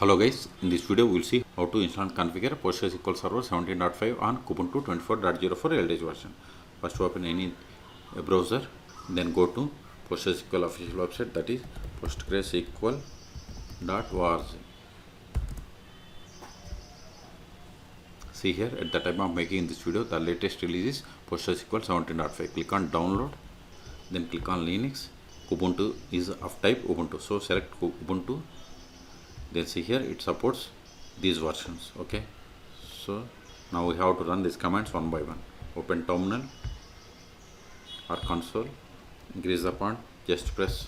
Hello guys, in this video we will see how to install and configure PostgreSQL Server 17.5 on Kubuntu 24.04 LTS version. First open any browser, then go to PostgreSQL official website, that is postgresql.org. See here, at the time of making this video, the latest release is PostgreSQL 17.5. Click on download, then click on Linux. Kubuntu is of type Ubuntu, so select Ubuntu. Then see here it supports these versions. Okay, so now we have to run these commands one by one. Open terminal or console, increase the font, just press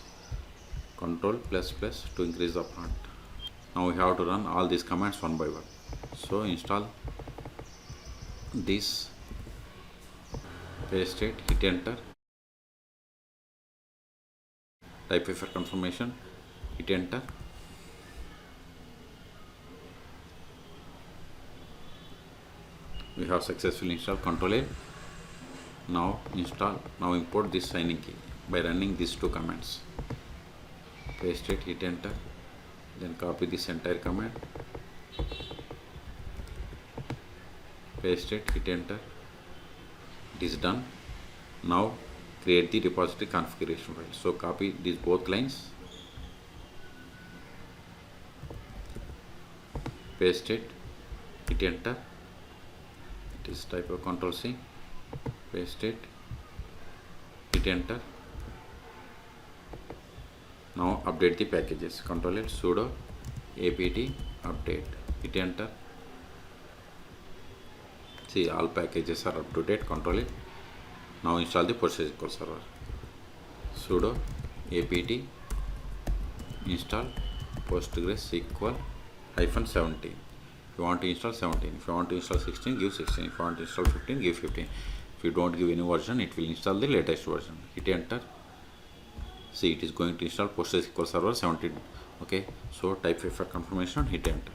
Ctrl ++ to increase the font. Now we have to run all these commands one by one. So install this, paste it, hit enter, type for confirmation, hit enter. We have successfully installed Ctrl+A. Now import this signing key by running these two commands. Paste it, hit enter, then copy this entire command, paste it, hit enter. It is done. Now create the repository configuration file. So copy these both lines, paste it, hit enter. It is type of Ctrl+C, paste it, hit enter. Now update the packages. Ctrl+L, sudo apt update, hit enter. See, all packages are up to date. Ctrl+A. Now install the PostgreSQL server. Sudo apt install PostgreSQL -17. If you want to install 17, if you want to install 16, give 16. If you want to install 15, give 15. If you don't give any version, it will install the latest version. Hit enter. See, it is going to install PostgreSQL Server 17. Okay, so type for confirmation, hit enter.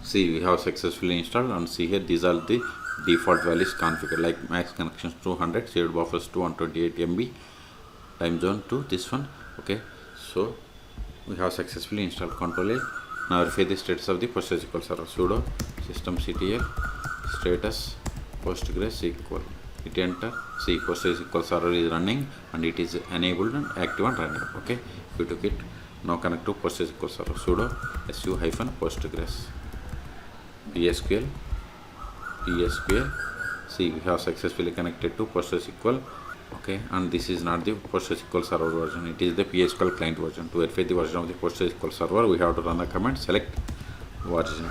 See, we have successfully installed, and see here these are the default values configured, like max connections 200, shared buffers to 128 MB, time zone to this one. Okay, so we have successfully installed. Ctrl+A. Now verify the status of the PostgreSQL server. Sudo systemctl status PostgreSQL, hit enter. See, PostgreSQL server is running and it is enabled and active and running. Okay, if you took it, now connect to PostgreSQL server. Sudo su-postgres PSQL. See, we have successfully connected to PostgreSQL. Okay, and this is not the PostgreSQL server version, it is the PSQL client version. To verify the version of the PostgreSQL server, we have to run the command select version.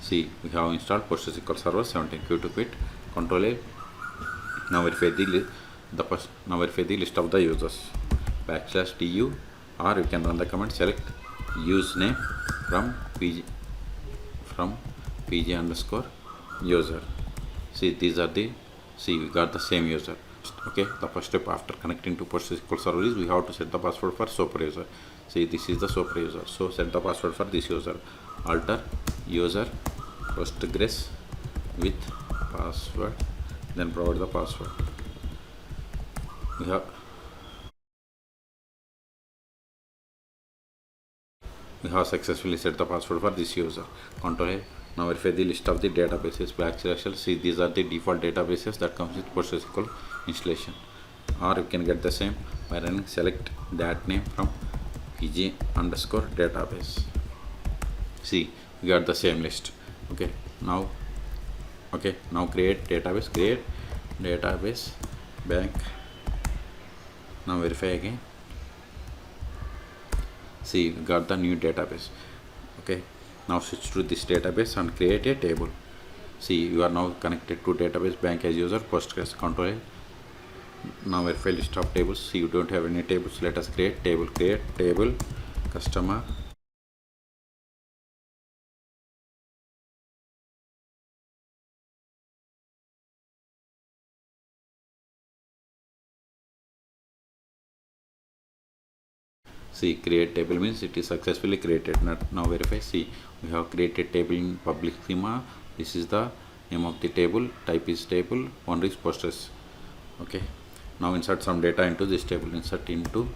See, we have installed PostgreSQL server 17. Q to quit, Ctrl+A. Now verify the list of the users, \du, or you can run the command select username from pg_user. See, these are the, see, we got the same user. Okay, the first step after connecting to PostgreSQL server is we have to set the password for super user. See, this is the super user, so set the password for this user. Alter user postgres with password, then provide the password. We have successfully set the password for this user. Ctrl+A. Now verify the list of the databases, \shell. See, these are the default databases that comes with PostgreSQL installation, or you can get the same by running select that name from pg_database. See, we got the same list. Okay, now create database bank. Now verify again. See, we got the new database. Okay, now switch to this database and create a table. See, you are now connected to database bank as user Postgres. Ctrl+A. Now verify list of tables. See, you don't have any tables. Let us create table. Create table customer. See, create table means it is successfully created. Now verify. See, we have created table in public schema. This is the name of the table, type is table, one is Postgres. Okay, now insert some data into this table. Insert into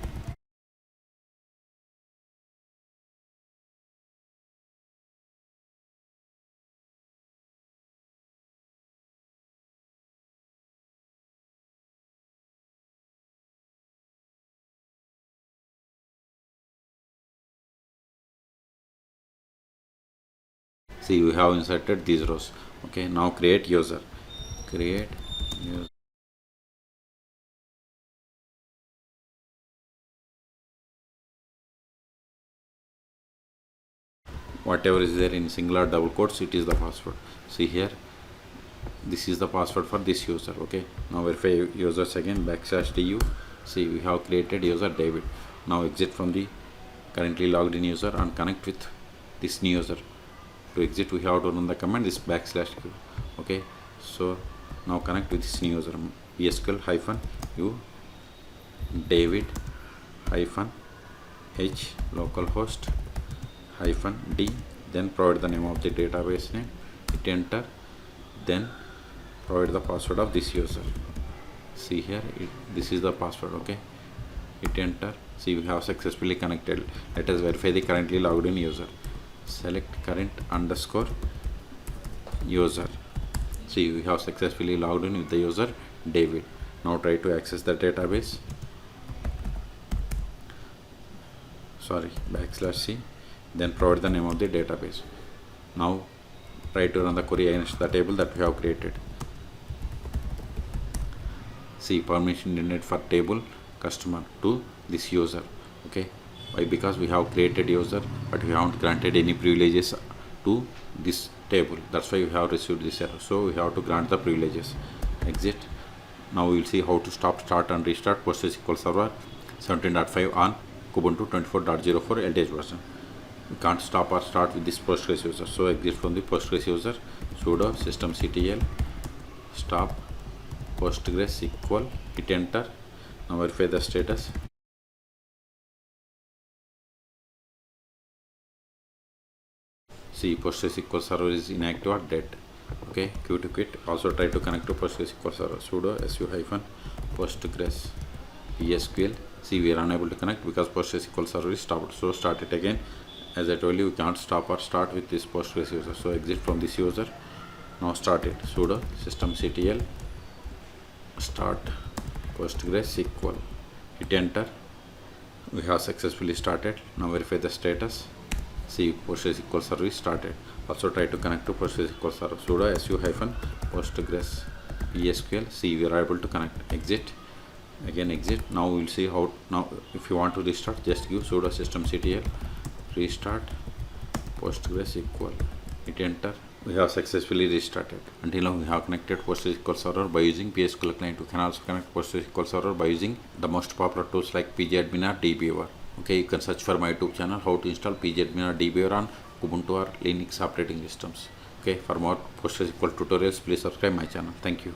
see, we have inserted these rows. Okay, now create user. Create user. Whatever is there in single or double quotes, it is the password. See here, this is the password for this user. Okay, now verify users again, /du. See, we have created user David. Now exit from the currently logged in user and connect with this new user. To exit, we have to run the command this /q. Okay, so now connect with this new user, PSQL-u David -h localhost -d, then provide the name of the database name, hit enter, then provide the password of this user. See here, this is the password. Okay, hit enter. See, we have successfully connected. Let us verify the currently logged in user. Select current underscore user. See, we have successfully logged in with the user David. Now try to access the database. Sorry, /c, then provide the name of the database. Now try to run the query against the table that we have created. See, permission denied for table customer to this user. Okay, why? Because we have created user but we haven't granted any privileges to this table. That's why we have received this error. So we have to grant the privileges. Exit. Now we will see how to stop, start and restart PostgreSQL Server 17.5 on Kubuntu 24.04 LTS version. We can't stop or start with this Postgres user. So exit from the Postgres user, sudo systemctl stop PostgreSQL, hit enter. Now verify the status. See, PostgreSQL server is inactive or dead. Okay, Q to quit. Also try to connect to PostgreSQL server, sudo su-postgres See, we are unable to connect because PostgreSQL server is stopped. So start it again. As I told you, we can't stop or start with this Postgres user. So exit from this user. Now start it, sudo systemctl start PostgreSQL, hit enter. We have successfully started. Now verify the status. See, PostgreSQL server is started. Also try to connect to PostgreSQL server, sudo su-postgres See, we are able to connect. Exit. Again exit. Now we will see how. Now if you want to restart, just give sudo systemctl restart PostgreSQL, hit enter. We have successfully restarted. Until now we have connected PostgreSQL server by using PSQL client. You can also connect PostgreSQL server by using the most popular tools like pgadmin or dbA. Okay, you can search for my YouTube channel how to install pgadmin or dbA on Kubuntu or Linux operating systems. Okay, for more PostgreSQL tutorials, please subscribe my channel. Thank you.